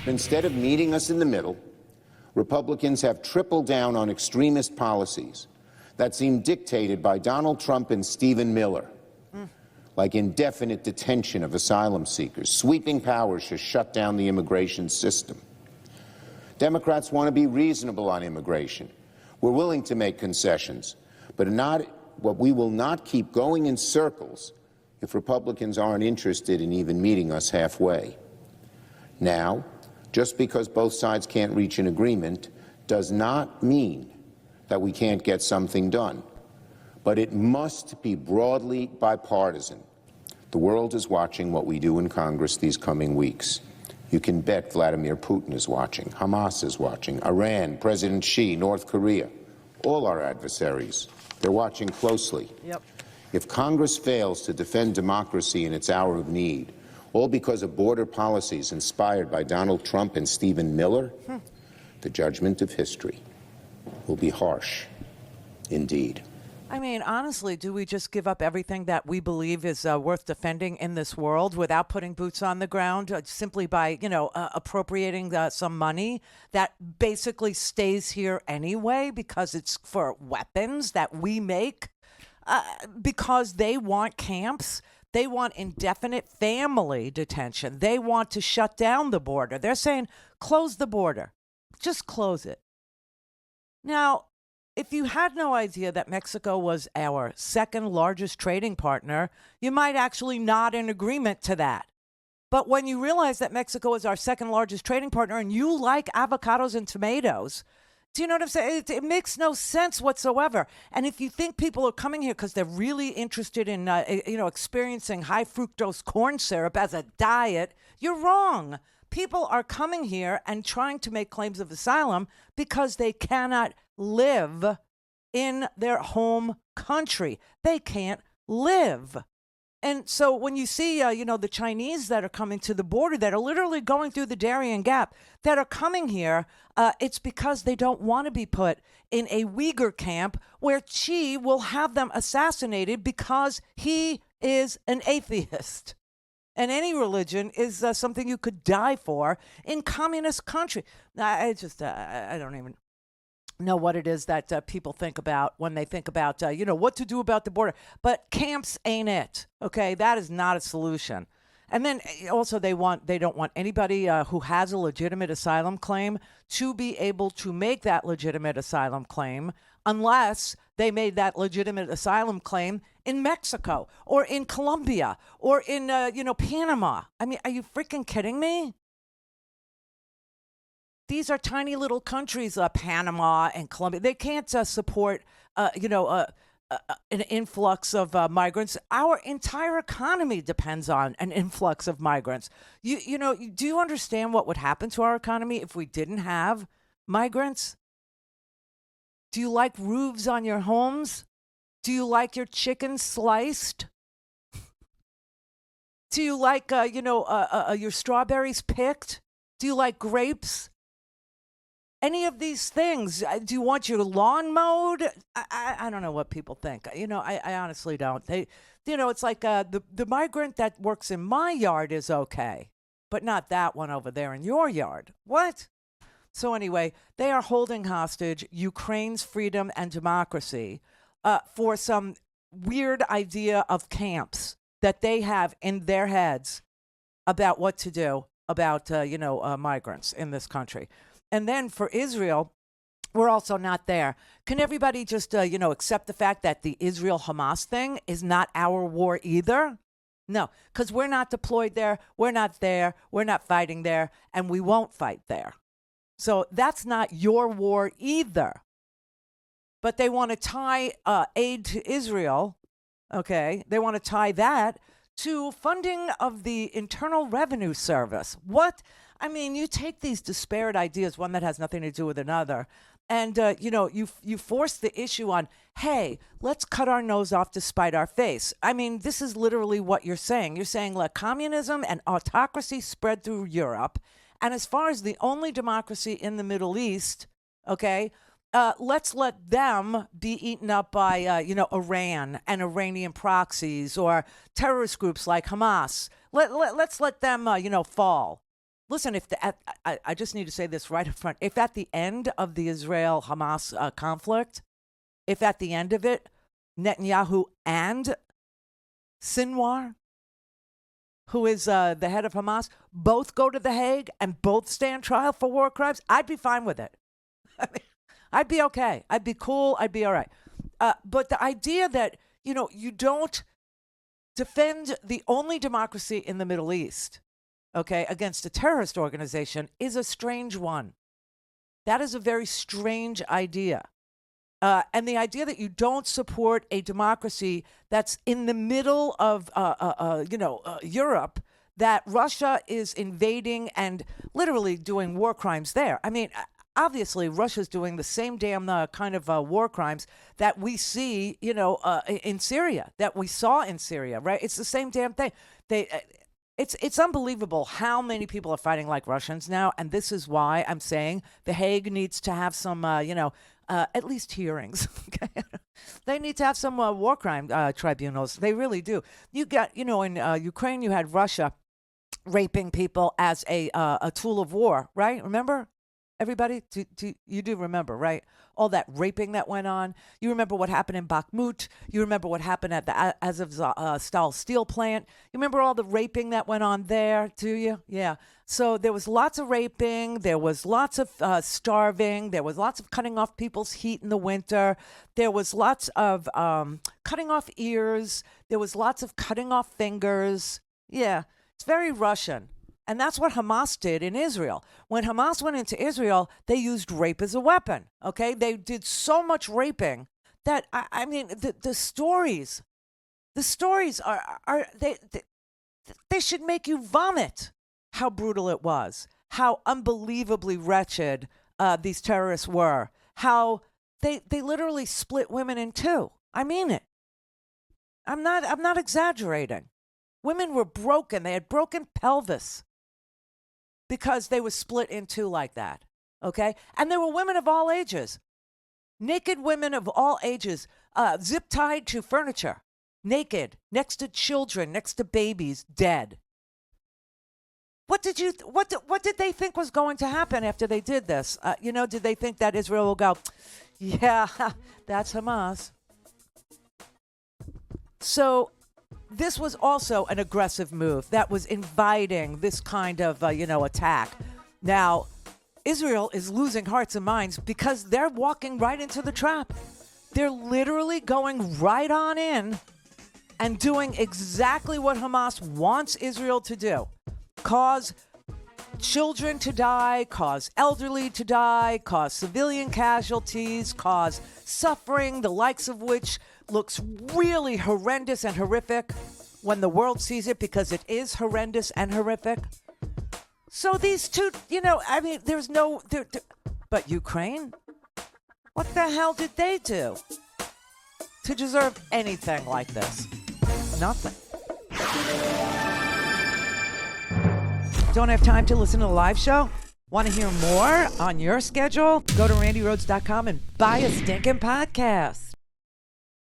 Instead of meeting us in the middle, Republicans have tripled down on extremist policies that seem dictated by Donald Trump and Stephen Miller, like indefinite detention of asylum seekers, sweeping powers to shut down the immigration system. Democrats want to be reasonable on immigration. We're willing to make concessions, but we will not keep going in circles if Republicans aren't interested in even meeting us halfway. Now, just because both sides can't reach an agreement does not mean that we can't get something done. But it must be broadly bipartisan. The world is watching what we do in Congress these coming weeks. You can bet Vladimir Putin is watching, Hamas is watching, Iran, President Xi, North Korea, all our adversaries. They're watching closely. Yep. If Congress fails to defend democracy in its hour of need, all because of border policies inspired by Donald Trump and Stephen Miller, the judgment of history will be harsh indeed. I mean, honestly, do we just give up everything that we believe is worth defending in this world without putting boots on the ground simply by, appropriating some money that basically stays here anyway because it's for weapons that we make? Because they want camps. They want indefinite family detention. They want to shut down the border. They're saying, close the border. Just close it. Now, if you had no idea that Mexico was our second largest trading partner, you might actually nod in agreement to that. But when you realize that Mexico is our second largest trading partner and you like avocados and tomatoes, do you know what I'm saying? It makes no sense whatsoever. And if you think people are coming here because they're really interested in, experiencing high fructose corn syrup as a diet, you're wrong. People are coming here and trying to make claims of asylum because they cannot live in their home country. They can't live. And so when you see, the Chinese that are coming to the border, that are literally going through the Darien Gap, that are coming here, it's because they don't want to be put in a Uyghur camp where Xi will have them assassinated because he is an atheist. And any religion is something you could die for in communist country. I don't even know what it is that people think about when they think about, what to do about the border. But camps ain't it, okay? That is not a solution. And then also they don't want anybody who has a legitimate asylum claim to be able to make that legitimate asylum claim unless they made that legitimate asylum claim in Mexico or in Colombia or in, Panama. I mean, are you freaking kidding me? These are tiny little countries, Panama and Colombia. They can't support, an influx of migrants. Our entire economy depends on an influx of migrants. Do you understand what would happen to our economy if we didn't have migrants? Do you like roofs on your homes? Do you like your chicken sliced? Do you like, your strawberries picked? Do you like grapes? Any of these things? Do you want your lawn mowed? I don't know what people think. I honestly don't. It's like the migrant that works in my yard is okay, but not that one over there in your yard. What? So anyway, they are holding hostage Ukraine's freedom and democracy for some weird idea of camps that they have in their heads about what to do about, migrants in this country. And then for Israel, we're also not there. Can everybody just, accept the fact that the Israel-Hamas thing is not our war either? No, because we're not deployed there. We're not there. We're not fighting there. And we won't fight there. So that's not your war either. But they want to tie aid to Israel, okay? They want to tie that to funding of the Internal Revenue Service. What? I mean, you take these disparate ideas, one that has nothing to do with another, and, you force the issue on, hey, let's cut our nose off to spite our face. I mean, this is literally what you're saying. You're saying let communism and autocracy spread through Europe, and as far as the only democracy in the Middle East, okay, let's let them be eaten up by, Iran and Iranian proxies or terrorist groups like Hamas. Let's let them, fall. listen, I just need to say this right up front. If at the end of the Israel-Hamas conflict, if at the end of it, Netanyahu and Sinwar, who is the head of Hamas, both go to The Hague and both stand trial for war crimes, I'd be fine with it. I mean, I'd be okay. I'd be cool. I'd be all right. But the idea that, you don't defend the only democracy in the Middle East, okay, against a terrorist organization is a strange one. That is a very strange idea. And the idea that you don't support a democracy that's in the middle of, Europe, that Russia is invading and literally doing war crimes there. I mean, obviously, Russia's doing the same damn kind of war crimes that we see, in Syria, that we saw in Syria, right? It's the same damn thing. It's unbelievable how many people are fighting like Russians now, and this is why I'm saying The Hague needs to have some, at least hearings. Okay? They need to have some war crime tribunals. They really do. You got, in Ukraine, you had Russia raping people as a tool of war, right? Remember? Everybody, you do remember, right? All that raping that went on. You remember what happened in Bakhmut. You remember what happened at the Azovstal steel plant. You remember all the raping that went on there, do you? Yeah. So there was lots of raping. There was lots of starving. There was lots of cutting off people's heat in the winter. There was lots of cutting off ears. There was lots of cutting off fingers. Yeah, it's very Russian. And that's what Hamas did in Israel. When Hamas went into Israel, they used rape as a weapon, okay? They did so much raping that, I mean, the stories are they should make you vomit how brutal it was, how unbelievably wretched these terrorists were, how they literally split women in two. I mean it. I'm not exaggerating. Women were broken. They had broken pelvis, because they were split in two like that, okay? And there were women of all ages, naked women of all ages, zip-tied to furniture, naked, next to children, next to babies, dead. What did they think was going to happen after they did this? Did they think that Israel will go, yeah, that's Hamas? So this was also an aggressive move that was inviting this kind of, attack. Now, Israel is losing hearts and minds because they're walking right into the trap. They're literally going right on in and doing exactly what Hamas wants Israel to do. Cause children to die, cause elderly to die, cause civilian casualties, cause suffering, the likes of which looks really horrendous and horrific when the world sees it, because it is horrendous and horrific. So these two, there's no... But Ukraine? What the hell did they do to deserve anything like this? Nothing. Don't have time to listen to the live show? Want to hear more on your schedule? Go to randyrhodes.com and buy a stinking podcast.